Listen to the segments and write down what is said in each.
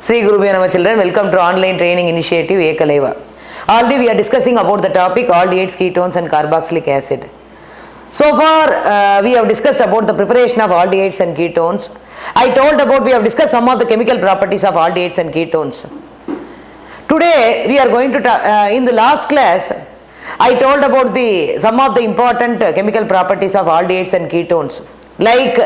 Sri Gurubhyo Namaha children, welcome to online training initiative Ekalaiva. Already we are discussing about the topic aldehydes, ketones and carboxylic acid. So far we have discussed about the preparation of aldehydes and ketones. We have discussed some of the chemical properties of aldehydes and ketones. Today we are going to in the last class I told about some of the important chemical properties of aldehydes and ketones. Like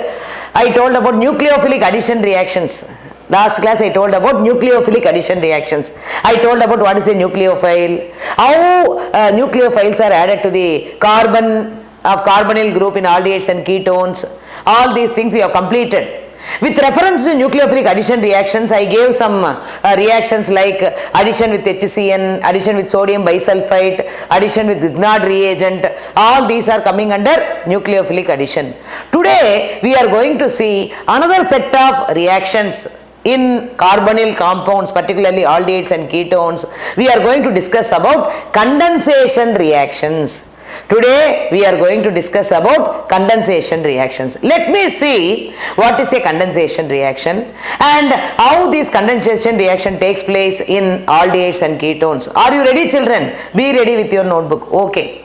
I told about nucleophilic addition reactions. Last class I told about nucleophilic addition reactions. I told about what is a nucleophile, how nucleophiles are added to the carbon of carbonyl group in aldehydes and ketones. All these things we have completed. With reference to nucleophilic addition reactions, I gave some reactions like addition with HCN, addition with sodium bisulfite, addition with Grignard reagent. All these are coming under nucleophilic addition. Today, we are going to see another set of reactions in carbonyl compounds, particularly aldehydes and ketones. We are going to discuss about condensation reactions. Today we are going to discuss about condensation reactions. Let me see what is a condensation reaction and how this condensation reaction takes place in aldehydes and ketones. Are you ready, children? Be ready with your notebook. Okay.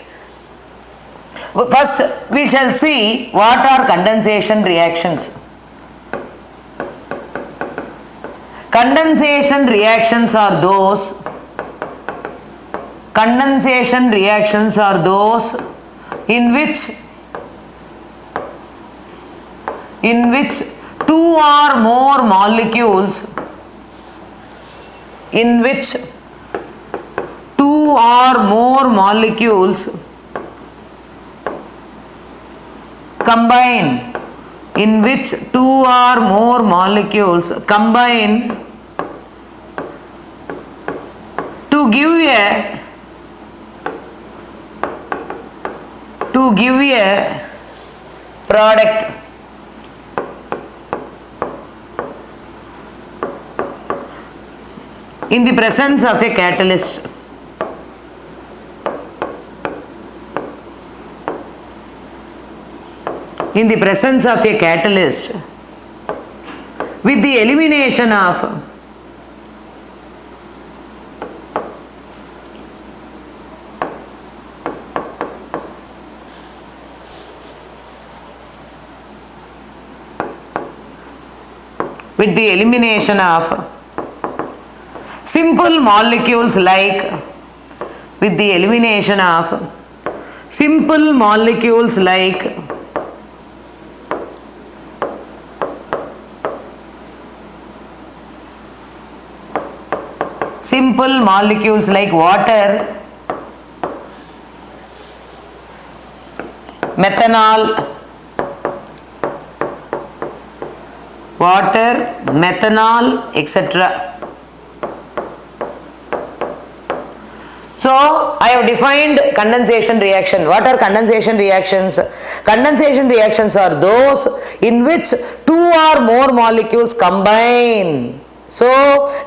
First we shall see what are condensation reactions. Condensation reactions are those in which two or more molecules combine to give a product. In the presence of a catalyst. With the elimination of simple molecules like water, methanol, etc. So, I have defined condensation reaction. What are condensation reactions? Condensation reactions are those in which two or more molecules combine. So,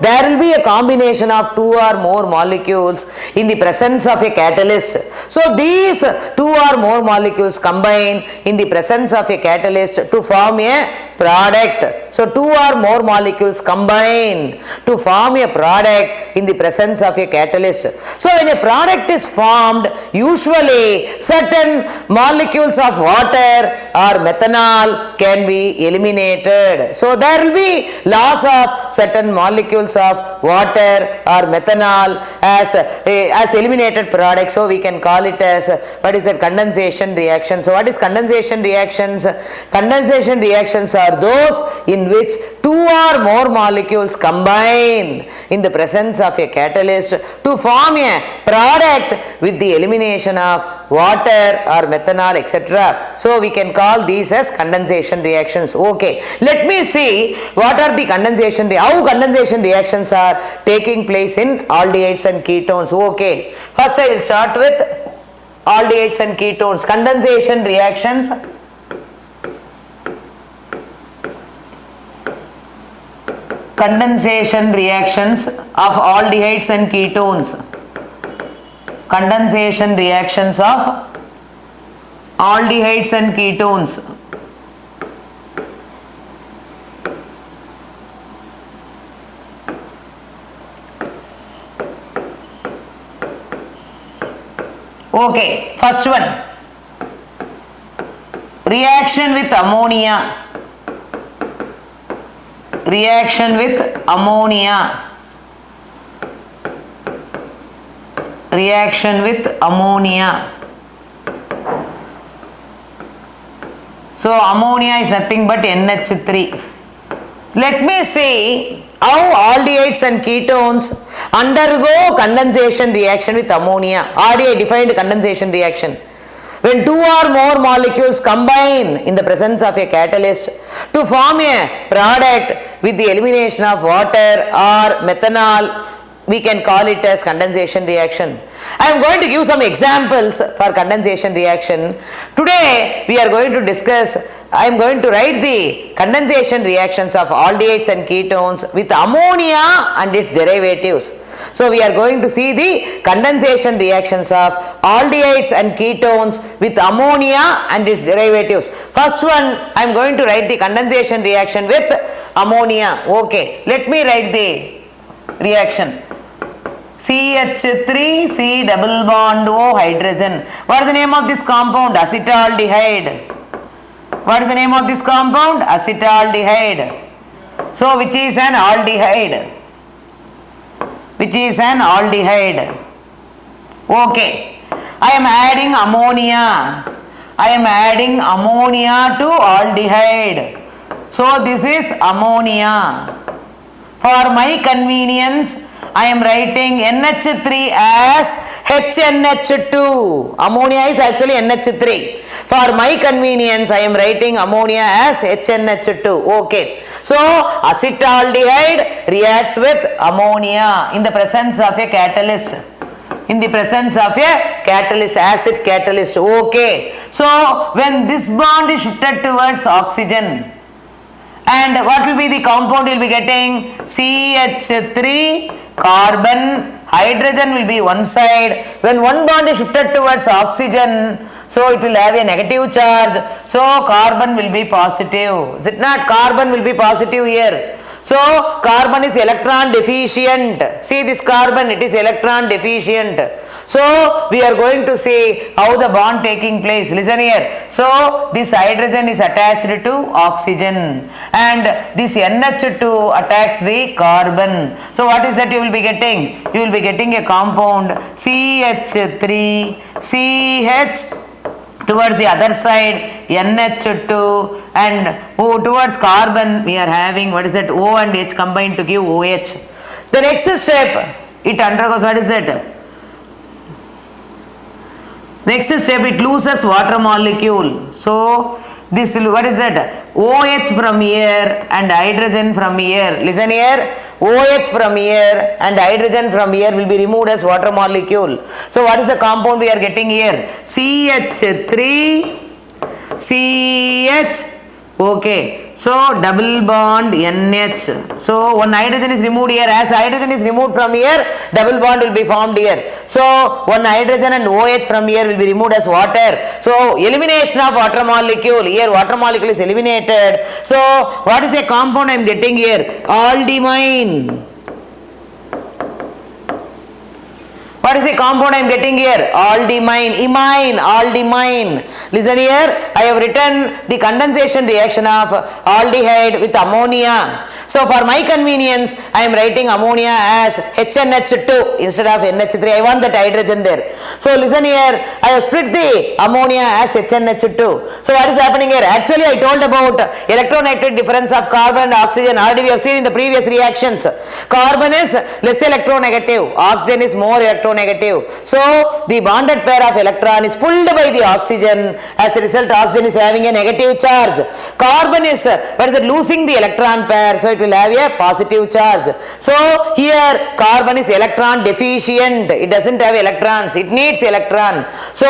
there will be a combination of two or more molecules in the presence of a catalyst. So, these two or more molecules combine in the presence of a catalyst to form a product. So, two or more molecules combine to form a product in the presence of a catalyst. So, when a product is formed, usually certain molecules of water or methanol can be eliminated. So, there will be loss of certain molecules of water or methanol as eliminated products. So, we can call it as what is that condensation reaction. So, what is condensation reactions? Condensation reactions are those in which two or more molecules combine in the presence of a catalyst to form a product with the elimination of water or methanol, etc. So, we can call these as condensation reactions. Okay. Let me see what are the how condensation reactions are taking place in aldehydes and ketones. Okay. First I will start with aldehydes and ketones. Condensation reactions. Condensation reactions of aldehydes and ketones. Condensation reactions of aldehydes and ketones. Okay, first one. Reaction with ammonia. Reaction with ammonia. Reaction with ammonia. So ammonia is nothing but NH3. Let me see how aldehydes and ketones undergo condensation reaction with ammonia. Already I defined condensation reaction. When two or more molecules combine in the presence of a catalyst to form a product with the elimination of water or methanol, we can call it as condensation reaction. I am going to give some examples for condensation reaction. Today we are going to discuss, I am going to write the condensation reactions of aldehydes and ketones with ammonia and its derivatives. So we are going to see the condensation reactions of aldehydes and ketones with ammonia and its derivatives. First one, I am going to write the condensation reaction with ammonia. Okay, let me write the reaction. CH3 C double bond O hydrogen. What is the name of this compound? Acetaldehyde. What is the name of this compound? Acetaldehyde. So which is an aldehyde? Which is an aldehyde? Okay. I am adding ammonia. I am adding ammonia to aldehyde. So this is ammonia. For my convenience, I am writing NH3 as HNH2. Ammonia is actually NH3. For my convenience, I am writing ammonia as HNH2. Okay. So, acetaldehyde reacts with ammonia in the presence of a catalyst. In the presence of a catalyst, acid catalyst. Okay. So, when this bond is shifted towards oxygen, and what will be the compound you will be getting? CH3 carbon, hydrogen will be one side. When one bond is shifted towards oxygen, so it will have a negative charge. So carbon will be positive. Is it not? Carbon will be positive here. So carbon is electron deficient. See this carbon, it is electron deficient. So we are going to see how the bond taking place. Listen here. So this hydrogen is attached to oxygen and this NH2 attacks the carbon. So what is that you will be getting? You will be getting a compound CH3 CH towards the other side NH2 and towards carbon we are having what is that O and H combined to give OH. The next step it undergoes what is that? Next step it loses water molecule. So this what is that? OH from here and hydrogen from here. Listen here. OH from here and hydrogen from here will be removed as water molecule. So what is the compound we are getting here? CH3 CH. Okay. So double bond NH. So one hydrogen is removed here. As hydrogen is removed from here, double bond will be formed here. So one hydrogen and OH from here will be removed as water. So elimination of water molecule. Here water molecule is eliminated. So what is the compound I am getting here? Aldimine. What is the compound I am getting here? Aldimine, imine, aldimine. Listen here, I have written the condensation reaction of aldehyde with ammonia. So for my convenience, I am writing ammonia as HNH2 instead of NH3. I want that hydrogen there. So listen here, I have split the ammonia as HNH2. So what is happening here? Actually I told about electronegative difference of carbon and oxygen. Already we have seen in the previous reactions. Carbon is less electronegative, oxygen is more electronegative. So the bonded pair of electron is pulled by the oxygen. As a result, oxygen is having a negative charge. Carbon is losing the electron pair, so it will have a positive charge. So here carbon is electron deficient. It doesn't have electrons. It needs electron. So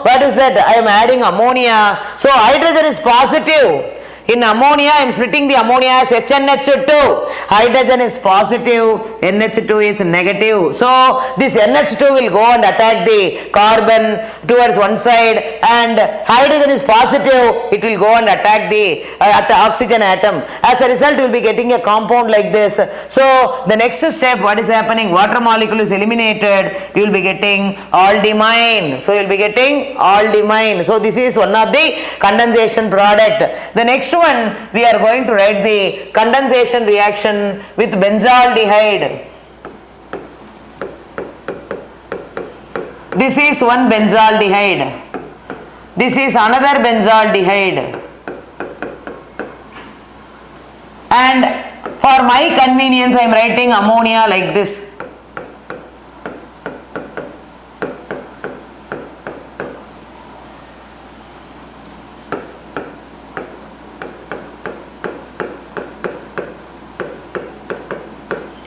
what is that? I am adding ammonia. So hydrogen is positive. In ammonia, I am splitting the ammonia as HNH2. Hydrogen is positive, NH2 is negative. So this NH2 will go and attack the carbon towards one side, and hydrogen is positive, it will go and attack the oxygen atom. As a result, you will be getting a compound like this. So the next step, what is happening? Water molecule is eliminated, you will be getting aldimine. So you will be getting aldimine. So this is one of the condensation product. The next one, we are going to write the condensation reaction with benzaldehyde. This is one benzaldehyde. This is another benzaldehyde. And for my convenience, I am writing ammonia like this.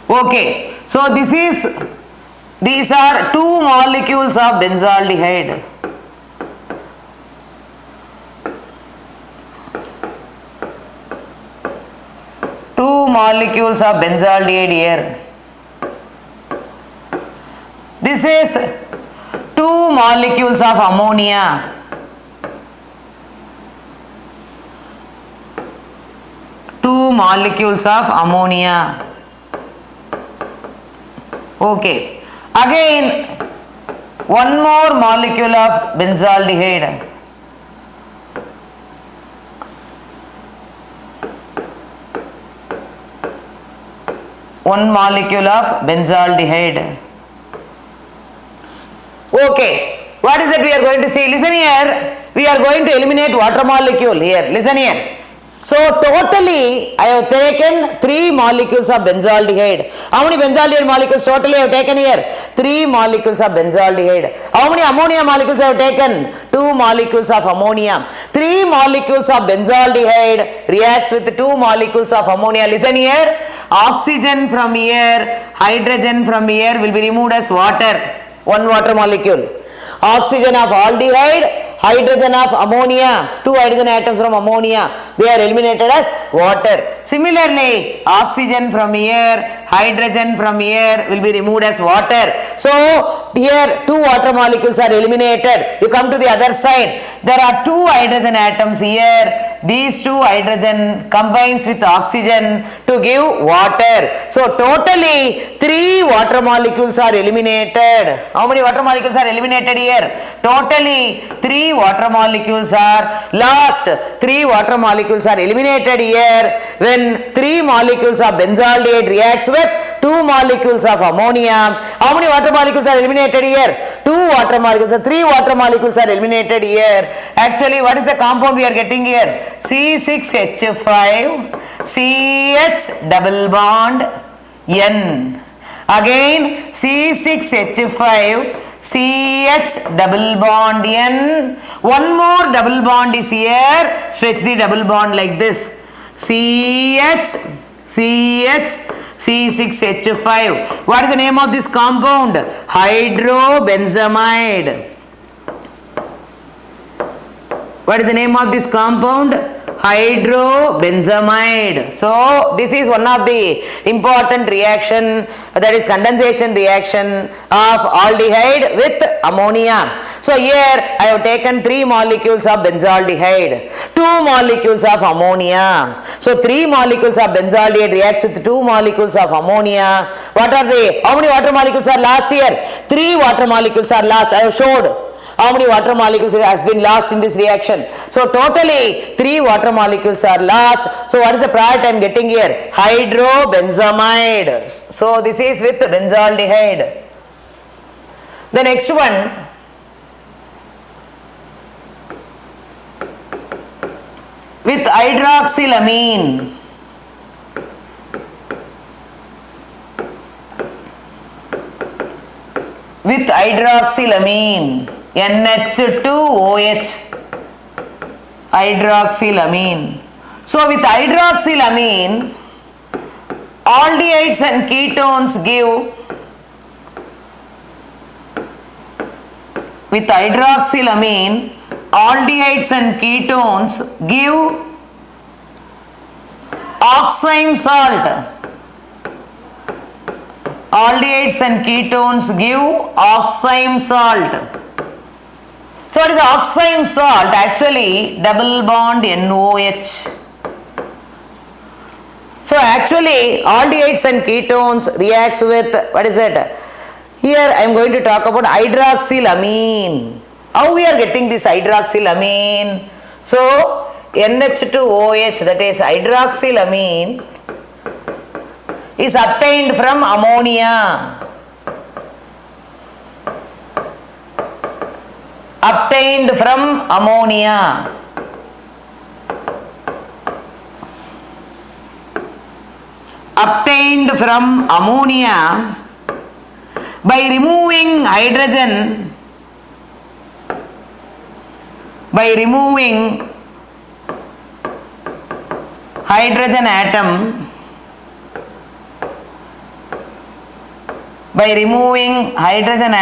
Okay, so these are two molecules of benzaldehyde. Two molecules of benzaldehyde here. This is two molecules of ammonia. Two molecules of ammonia. Okay, again one more molecule of benzaldehyde. One molecule of benzaldehyde. Okay, what is it we are going to see? Listen here, we are going to eliminate water molecule here. Listen here. So totally I have taken 3 molecules of benzaldehyde. How many benzaldehyde molecules totally I have taken here? 3 molecules of benzaldehyde. How many ammonia molecules I have taken? 2 molecules of ammonia. 3 molecules of benzaldehyde reacts with 2 molecules of ammonia. Listen here. Oxygen from here, hydrogen from here will be removed as water. One water molecule. Oxygen of aldehyde, hydrogen of ammonia, 2 hydrogen atoms from ammonia, they are eliminated as water. Similarly, oxygen from here, hydrogen from here will be removed as water. So here 2 water molecules are eliminated. You come to the other side, there are 2 hydrogen atoms here. These 2 hydrogen combines with oxygen to give water. So totally 3 water molecules are eliminated. How many water molecules are eliminated here? Totally 3 water molecules are lost. 3 water molecules are eliminated here when 3 molecules of benzaldehyde reacts with 2 molecules of ammonia. How many water molecules are eliminated here? 2 water molecules. 3 water molecules are eliminated here. Actually, what is the compound we are getting here? C6H5 CH double bond N. Again C6H5 CH double bond N. One more double bond is here. Stretch the double bond like this. CH C6H5. What is the name of this compound? Hydrobenzamide. What is the name of this compound? Hydrobenzamide. So this is one of the important reaction, that is condensation reaction of aldehyde with ammonia. So here I have taken 3 molecules of benzaldehyde, 2 molecules of ammonia. So 3 molecules of benzaldehyde reacts with 2 molecules of ammonia. What are they? How many water molecules are lost here? 3 water molecules are lost. I have showed how many water molecules has been lost in this reaction. So totally 3 water molecules are lost. So what is the product I am getting here? Hydrobenzamide. So this is with benzaldehyde. The next one, with hydroxylamine. With hydroxylamine, NH2OH, hydroxylamine. So with hydroxylamine, aldehydes and ketones give, with hydroxylamine, aldehydes and ketones give oxime salt. Aldehydes and ketones give oxime salt. So what is the oxime salt? Actually double bond NOH. So actually aldehydes and ketones reacts with, what is that? Here I am going to talk about hydroxylamine. How we are getting this hydroxylamine? So NH2OH, that is hydroxylamine, is obtained from ammonia. Obtained from ammonia. Obtained from ammonia by removing hydrogen,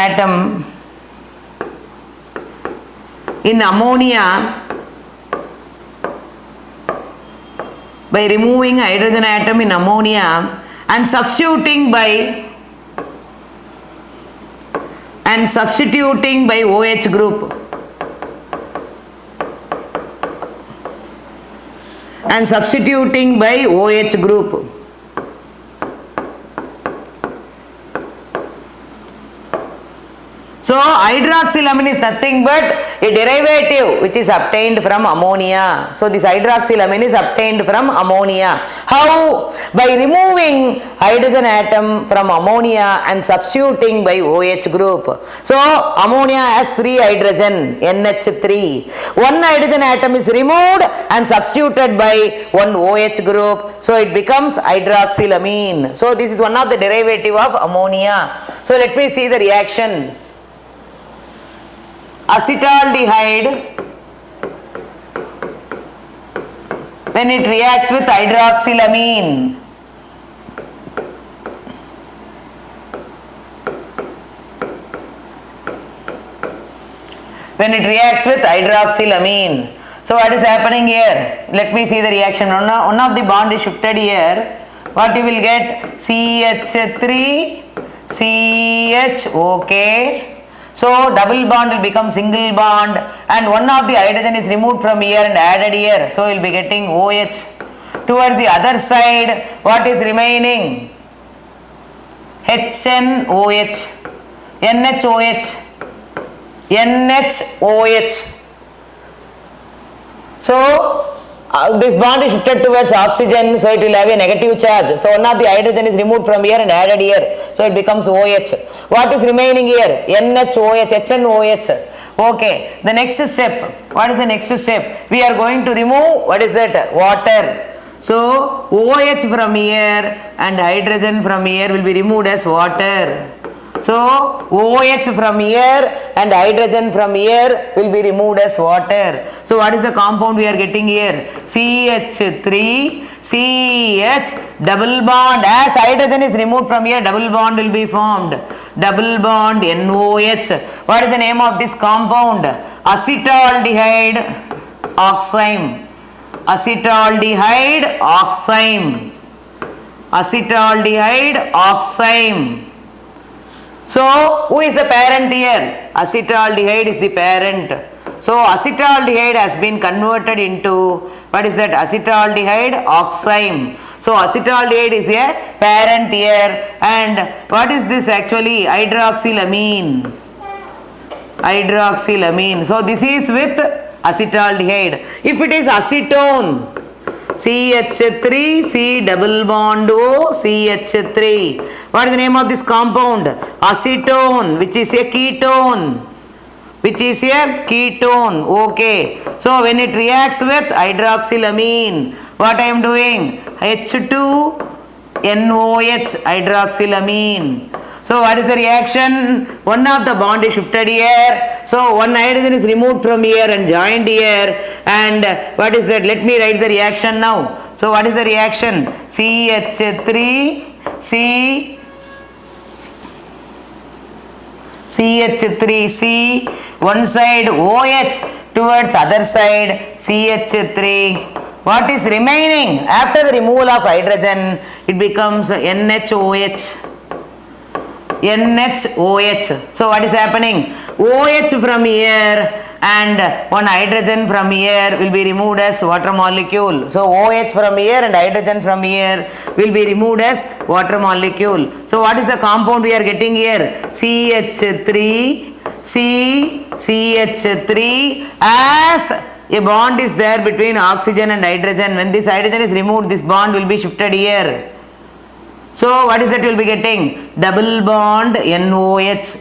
atom, in ammonia, by removing hydrogen atom in ammonia and substituting by OH group. And substituting by OH group. So hydroxylamine is nothing but a derivative which is obtained from ammonia. So this hydroxylamine is obtained from ammonia. How? By removing hydrogen atom from ammonia and substituting by OH group. So ammonia has 3 hydrogen, NH3. One hydrogen atom is removed and substituted by one OH group. So it becomes hydroxylamine. So this is one of the derivative of ammonia. So let me see the reaction. Acetaldehyde, when it reacts with hydroxylamine, so what is happening here? Let me see the reaction. One of the bond is shifted here. What you will get? CH3 CH, okay. So double bond will become single bond and one of the hydrogen is removed from here and added here. So we will be getting OH. Towards the other side, what is remaining? HNOH, NHOH, NHOH. So this bond is shifted towards oxygen, so it will have a negative charge. So one of the hydrogen is removed from here and added here, so it becomes OH. What is remaining here? NHOH, HNOH. Okay, the next step. What is the next step? We are going to remove, what is that? Water. So OH from here and hydrogen from here will be removed as water. So OH from here and hydrogen from here will be removed as water. So what is the compound we are getting here? CH3 CH double bond. As hydrogen is removed from here, double bond will be formed. Double bond NOH. What is the name of this compound? Acetaldehyde oxime. Acetaldehyde oxime. Acetaldehyde oxime. So who is the parent here? Acetaldehyde is the parent. So acetaldehyde has been converted into, what is that? Acetaldehyde oxime. So acetaldehyde is a parent here, and what is this actually? Hydroxylamine. Hydroxylamine. So this is with acetaldehyde. If it is acetone, CH3 C double bond O CH3. What is the name of this compound? Acetone, which is a ketone. Which is a ketone. Okay. So when it reacts with hydroxylamine, what I am doing? H2NOH hydroxylamine. So what is the reaction? One of the bond is shifted here. So one hydrogen is removed from here and joined here. And what is that? Let me write the reaction now. So what is the reaction? CH3 CH3C, one side OH, towards other side CH3 What is remaining? After the removal of hydrogen, it becomes NHOH. NHOH. So what is happening? OH from here and one hydrogen from here will be removed as water molecule. So OH from here and hydrogen from here will be removed as water molecule. So what is the compound we are getting here? CH3, CH3, as a bond is there between oxygen and hydrogen. When this hydrogen is removed, this bond will be shifted here. So what is that you will be getting? Double bond NOH.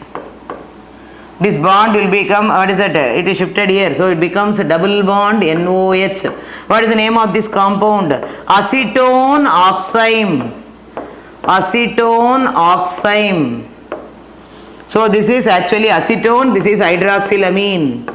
This bond will become, what is that? It is shifted here. So it becomes a double bond NOH. What is the name of this compound? Acetone oxime. Acetone oxime. So this is actually acetone, this is hydroxylamine.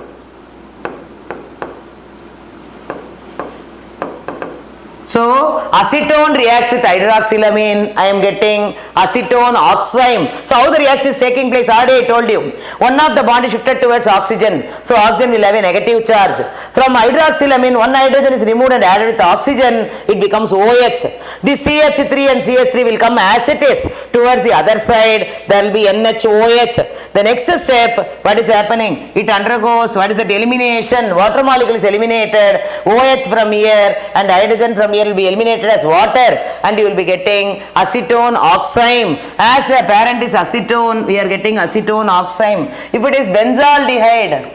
So acetone reacts with hydroxylamine. I am getting acetone oxime. So how the reaction is taking place? Already I told you. One of the bond is shifted towards oxygen. So oxygen will have a negative charge. From hydroxylamine, one hydrogen is removed and added with oxygen. It becomes OH. This CH3 and CH3 will come as it is. Towards the other side, there will be NHOH. The next step, what is happening? It undergoes, what is that? Elimination. Water molecule is eliminated. OH from here and hydrogen from here will be eliminated as water, and you will be getting acetone oxime. As a parent is acetone, we are getting acetone oxime. If it is benzaldehyde,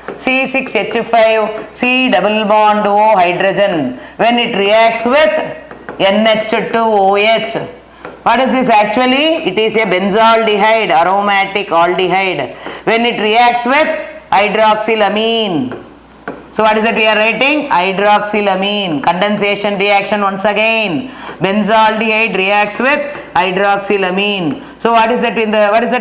C6H5, C double bond O hydrogen, when it reacts with NH2OH, what is this actually? It is a benzaldehyde, aromatic aldehyde. When it reacts with hydroxylamine, so what is that we are writing? Hydroxylamine. Condensation reaction once again. Benzaldehyde reacts with hydroxylamine. So what is that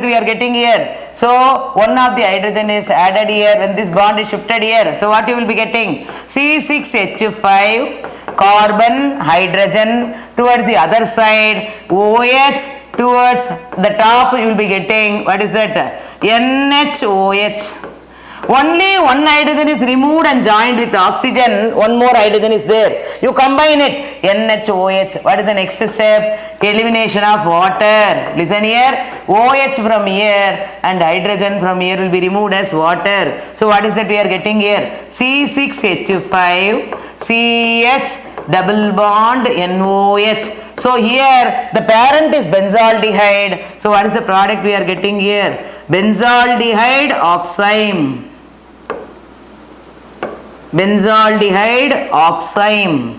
we are getting here? So one of the hydrogen is added here when this bond is shifted here. So what you will be getting? C6H5 carbon hydrogen towards the other side, OH towards the top, you will be getting, what is that? NHOH. Only one hydrogen is removed and joined with oxygen. One more hydrogen is there. You combine it. NHOH. What is the next step? Elimination of water. Listen here. OH from here and hydrogen from here will be removed as water. So what is that we are getting here? C6H5 CH double bond NOH. So here the parent is benzaldehyde. So what is the product we are getting here? Benzaldehyde oxime. Benzaldehyde oxime.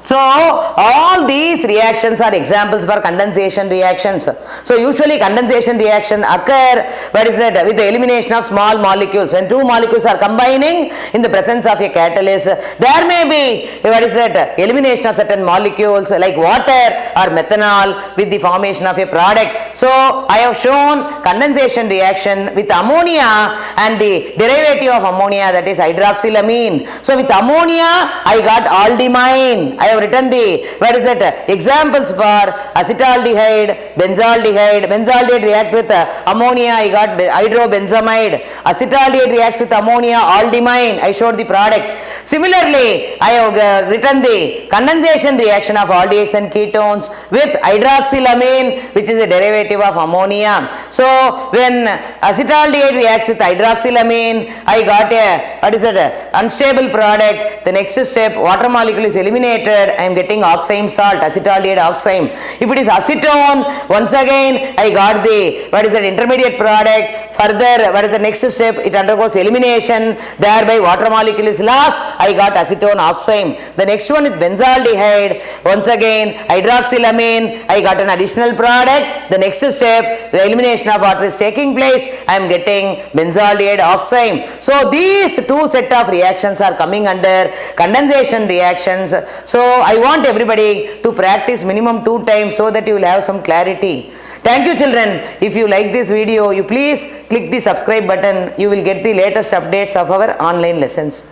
So all these reactions are examples for condensation reactions. So usually condensation reaction occur, what is that? With the elimination of small molecules. When two molecules are combining in the presence of a catalyst, there may be, what is that? Elimination of certain molecules like water or methanol with the formation of a product. So I have shown condensation reaction with ammonia and the derivative of ammonia, that is hydroxylamine. So with ammonia I got aldimine. I have written the, what is that? Examples for acetaldehyde, benzaldehyde. Benzaldehyde react with ammonia, I got hydrobenzamide. Acetaldehyde reacts with ammonia, aldimine. I showed the product. Similarly, I have written the condensation reaction of aldehydes and ketones with hydroxylamine, which is a derivative of ammonia. So when acetaldehyde reacts with hydroxylamine, I got a, what is that? Unstable product. The next step, water molecule is eliminated. I am getting oxime salt, acetaldehyde oxime. If it is acetone, once again I got the, what is that? Intermediate product. Further, what is the next step? It undergoes elimination. Thereby water molecule is lost. I got acetone oxime. The next one is benzaldehyde. Once again hydroxylamine. I got an additional product. The next step, the elimination of water is taking place. I am getting benzaldehyde oxime. So these two set of reactions are coming under condensation reactions. So I want everybody to practice minimum 2 times so that you will have some clarity. Thank you children. If you like this video, you please click the subscribe button. You will get the latest updates of our online lessons.